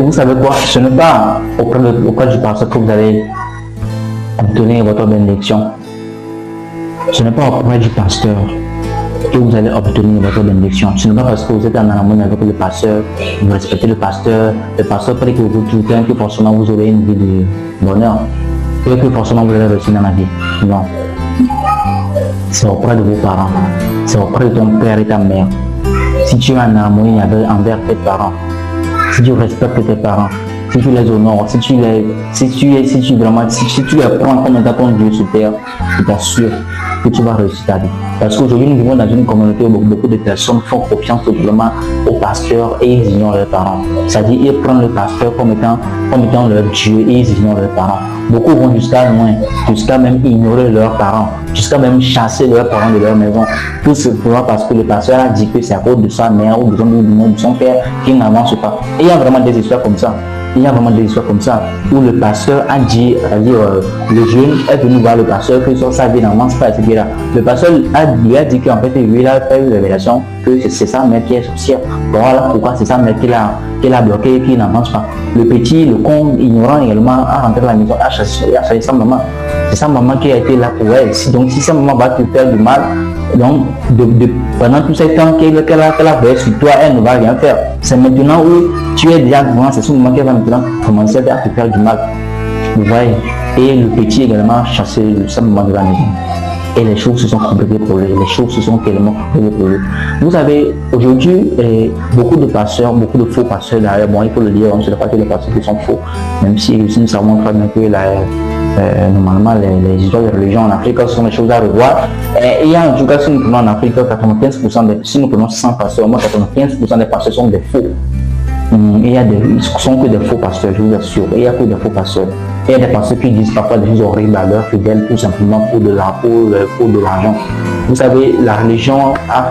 vous savez quoi? Ce n'est pas auprès du pasteur que vous allez obtenir votre bénédiction. Ce n'est pas auprès du pasteur que vous allez obtenir votre bénédiction. Ce n'est pas parce que vous êtes en harmonie avec le pasteur, vous respectez le pasteur prie que vous tout le temps, que forcément vous aurez une vie de bonheur, et que forcément vous allez réussir dans la vie. Non. C'est auprès de vos parents, c'est auprès de ton père et ta mère. Si tu es en harmonie envers tes parents, si tu respectes tes parents, si tu les honores, si tu les prends comme étant ton Dieu sur terre, je t'assure que tu vas réussir ta vie. Parce qu'aujourd'hui, nous vivons dans une communauté où beaucoup de personnes font confiance totalement au pasteur et ils ignorent leurs parents. C'est-à-dire, ils prennent le pasteur comme étant leur Dieu et ils ignorent leurs parents. Beaucoup vont jusqu'à loin, jusqu'à même ignorer leurs parents, jusqu'à même chasser leurs parents de leur maison. Tout simplement parce que le pasteur a dit que c'est à cause de sa mère ou de son père qu'il n'avance pas. Et il y a vraiment des histoires comme ça. Où le pasteur a dit, le jeune est venu voir le pasteur que sur sa vie n'avance pas, etc. Le pasteur lui a dit qu'en fait, lui a fait une révélation que c'est sa mère qui est sorcière. Voilà pourquoi c'est sa mère qui l'a bloqué et qui n'avance pas. Le petit, le con, ignorant également, a rentré à la maison, a chassé sa maman. C'est sa maman qui a été là pour elle. Donc si sa maman va te faire du mal, donc pendant tout ce temps qu'elle a veillé sur toi, elle ne va rien faire. C'est maintenant où tu es déjà devant, c'est ce moment qu'elle va maintenant commencer à te faire du mal. Vous voyez. Et le petit également a chassé sa maman de la maison. Et les choses se sont compliquées pour lui, les choses se sont tellement compliquées pour lui. Vous savez, aujourd'hui, beaucoup de pasteurs, beaucoup de faux pasteurs derrière, bon, il faut le dire, on ne sait pas que les pasteurs qui sont faux, même si nous savons très bien que normalement les histoires de religion en Afrique ce sont des choses à revoir. Et il y a en tout cas, si nous prenons en Afrique, 95% si nous prenons 100 pasteurs, moi 95% des pasteurs sont des faux. Ils sont que des faux pasteurs, je vous assure. Il n'y a que des faux pasteurs. Il y a des pasteurs qui disent parfois des choses horribles à leurs fidèles tout simplement pour de l'argent. Vous savez, la religion a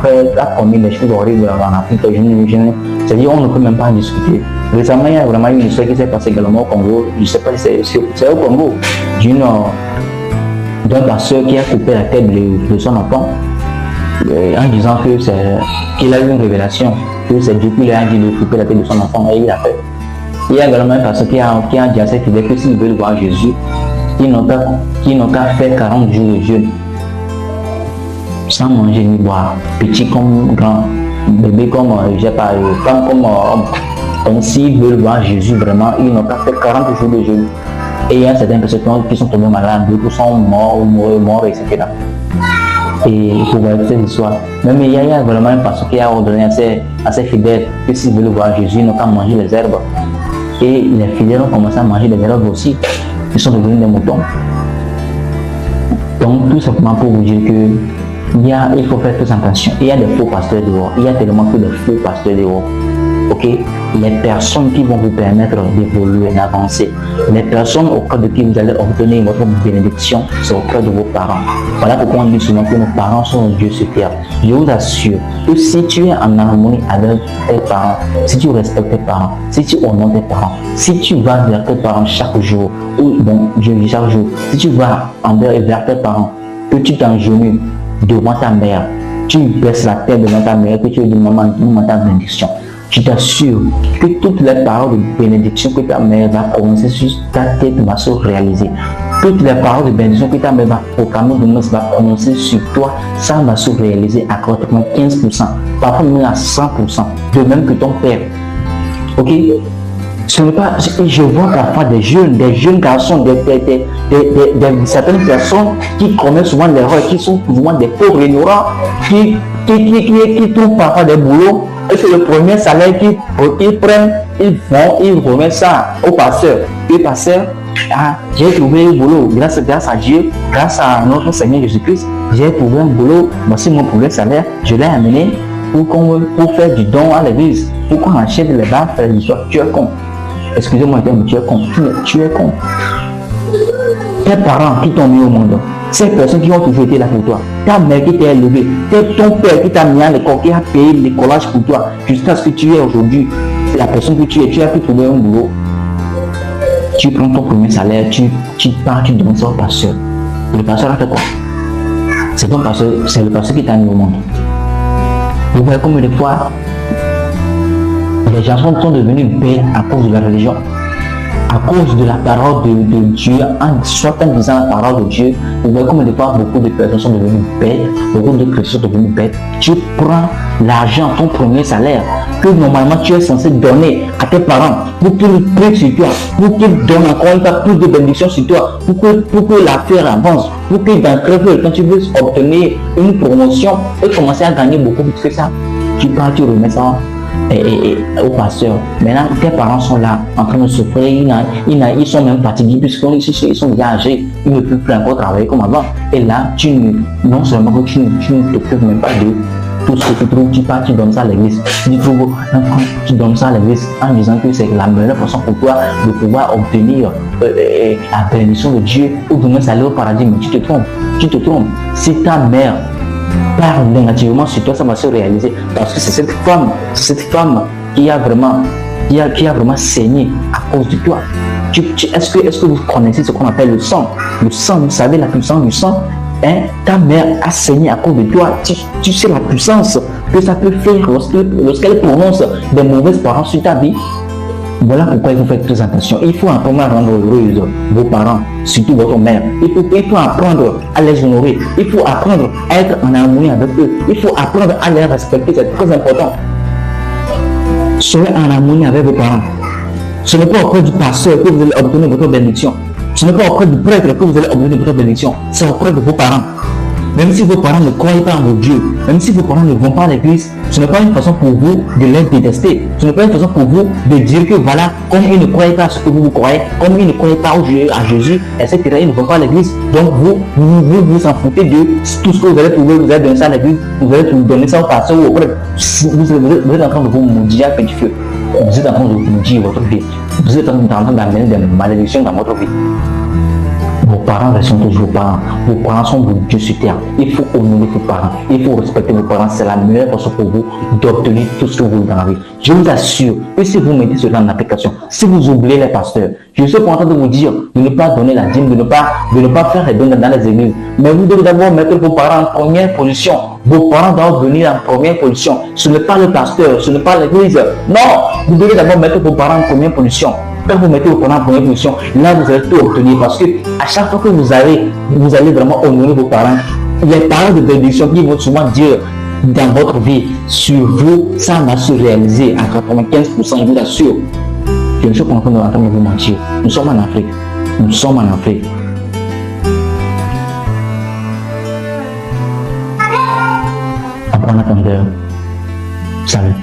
commis des choses horribles en Afrique. C'est-à-dire on ne peut même pas en discuter. Récemment, il y a vraiment une histoire qui s'est passée également au Congo. Je ne sais pas si c'est au Congo. D'un pasteur qui a coupé la tête de son enfant en disant qu'il a eu une révélation, que c'est Dieu qui lui a dit de couper la tête de son enfant et il l'a fait. Il y a également un pasteur qui a dit à ses fidèles que s'ils veulent voir Jésus, ils n'ont qu'à faire 40 jours de jeûne, sans manger ni boire, petit comme grand, bébé comme femme comme homme. Donc s'ils veulent voir Jésus vraiment, ils n'ont qu'à faire 40 jours de jeûne. Et il y a certaines personnes qui sont tombées malades, d'autres sont morts, etc. Et pour voir cette histoire, même il y a vraiment un pasteur qui a ordonné à ses fidèles que s'ils veulent voir Jésus, ils n'ont qu'à manger les herbes. Et les fidèles ont commencé à manger les herbes aussi. Ils sont devenus des moutons. Donc tout simplement pour vous dire que il faut faire très attention. Il y a des faux pasteurs dehors. Il y a tellement que de faux pasteurs dehors. Ok, les personnes qui vont vous permettre d'évoluer, d'avancer, les personnes auprès de qui vous allez obtenir votre bénédiction, c'est auprès de vos parents. Voilà pourquoi on dit souvent que nos parents sont Dieu sur terre. Je vous assure que si tu es en harmonie avec tes parents, si tu respectes tes parents, si tu honores tes parents, si tu vas vers tes parents chaque jour, chaque jour, si tu vas vers tes parents, que tu t'engenouilles devant ta mère, tu baisses la tête devant ta mère, que tu dis maman, donne-moi ta bénédiction. Je t'assure que toutes les paroles de bénédiction que ta mère va prononcer sur ta tête va se réaliser. Toutes les paroles de bénédiction que ta mère va proclamer va prononcer sur toi, ça va se réaliser à 95%, parfois même à 100%, de même que ton père. Ok? Ce n'est pas, je vois parfois des jeunes garçons, certaines personnes qui commettent souvent l'erreur, qui sont souvent des pauvres ignorants, qui trouvent parfois des boulots. Et c'est le premier salaire qu'ils prennent, ils remettent ça au pasteur. Le pasteur, j'ai trouvé un boulot, grâce à Dieu, grâce à notre Seigneur Jésus-Christ, j'ai trouvé un boulot, voici mon premier salaire, je l'ai amené pour faire du don à l'église, pour qu'on achète les barres, faire l'histoire. Tu es con. Excusez-moi, tu es con. Tu es con. Tes parents qui t'ont mis au monde, ces personnes qui ont toujours été là pour toi, ta mère qui t'a élevé, ton père qui t'a mis à l'école, qui a payé l'écolage pour toi, jusqu'à ce que tu es aujourd'hui, la personne que tu es, tu as pu trouver un boulot. Tu prends ton premier salaire, tu pars, tu donnes ça au pasteur. Le pasteur a fait quoi? C'est le pasteur qui t'a mis au monde. Vous voyez comme des fois, les Les gens sont devenus bêtes à cause de la religion. À cause de la parole de Dieu, soit en disant la parole de Dieu, vous voyez comme des fois beaucoup de personnes sont devenues bêtes, beaucoup de chrétiens sont devenus bêtes. Tu prends l'argent, ton premier salaire, que normalement tu es censé donner à tes parents pour qu'ils prient sur toi, pour qu'ils donnent encore une fois plus de bénédictions sur toi, pour que l'affaire avance, pour que dans très peu, quand tu veux obtenir une promotion et commencer à gagner beaucoup plus que ça, tu pars, tu remets ça au pasteur. Maintenant, tes parents sont là en train de souffrir, ils sont même fatigués puisqu'ils sont déjà âgés, ils ne peuvent plus encore travailler comme avant. Et là, non seulement que tu ne t'occupes même pas de tout ce que tu trouves, tu pars, tu donnes ça à l'église. Tu donnes ça à l'église en disant que c'est la meilleure façon pour toi de pouvoir obtenir la bénédiction de Dieu ou de même aller au paradis. Mais tu te trompes. Si ta mère parle négativement sur toi, ça va se réaliser parce que c'est cette femme qui a vraiment saigné à cause de toi. Est-ce que vous connaissez ce qu'on appelle le sang? Le sang, vous savez la puissance du sang, hein? Ta mère a saigné à cause de toi. Tu sais la puissance que ça peut faire lorsqu'elle prononce des mauvaises paroles sur ta vie. Voilà pourquoi il faut faire très attention. Il faut apprendre à rendre heureux vos parents, surtout votre mère. Il faut apprendre à les honorer. Il faut apprendre à être en harmonie avec eux. Il faut apprendre à les respecter. C'est très important. Soyez en harmonie avec vos parents. Ce n'est pas auprès du pasteur que vous allez obtenir votre bénédiction. Ce n'est pas auprès du prêtre que vous allez obtenir votre bénédiction. C'est auprès de vos parents. Même si vos parents ne croient pas en vos dieux, même si vos parents ne vont pas à l'église, ce n'est pas une façon pour vous de les détester. Ce n'est pas une façon pour vous de dire que voilà, comme ils ne croient pas à ce que vous croyez, comme ils ne croient pas à Jésus, etc., ils ne vont pas à l'église. Donc vous en foutez de tout ce que vous allez trouver, vous allez donner ça à l'église, vous allez donner ça au pasteur ou au prêtre. Vous êtes en train de vous maudire à petit feu. Vous êtes en train de vous maudire votre vie. Vous êtes en train d'amener des malédictions dans votre vie. Vos parents restent toujours vos parents. Vos parents sont vos dieux sur terre. Il faut honorer vos parents. Il faut respecter vos parents. C'est la meilleure façon pour vous d'obtenir tout ce que vous voulez dans la vie. Je vous assure que si vous mettez cela en application, si vous oubliez les pasteurs, je suis content de vous dire de ne pas donner la dîme, de ne pas faire les dons dans les églises. Mais vous devez d'abord mettre vos parents en première position. Vos parents doivent venir en première position. Ce n'est pas le pasteur, ce n'est pas l'église. Non, vous devez d'abord mettre vos parents en première position. Quand vous mettez vos parents en première position, là vous allez tout obtenir parce que à chaque fois que vous allez vraiment honorer vos parents, les paroles de bénédiction qui vont souvent dire dans votre vie sur vous, ça va se réaliser à 95%, je vous assure. Je ne suis pas en train de vous mentir. Nous sommes en Afrique. Nous sommes en Afrique. En attendant, salut.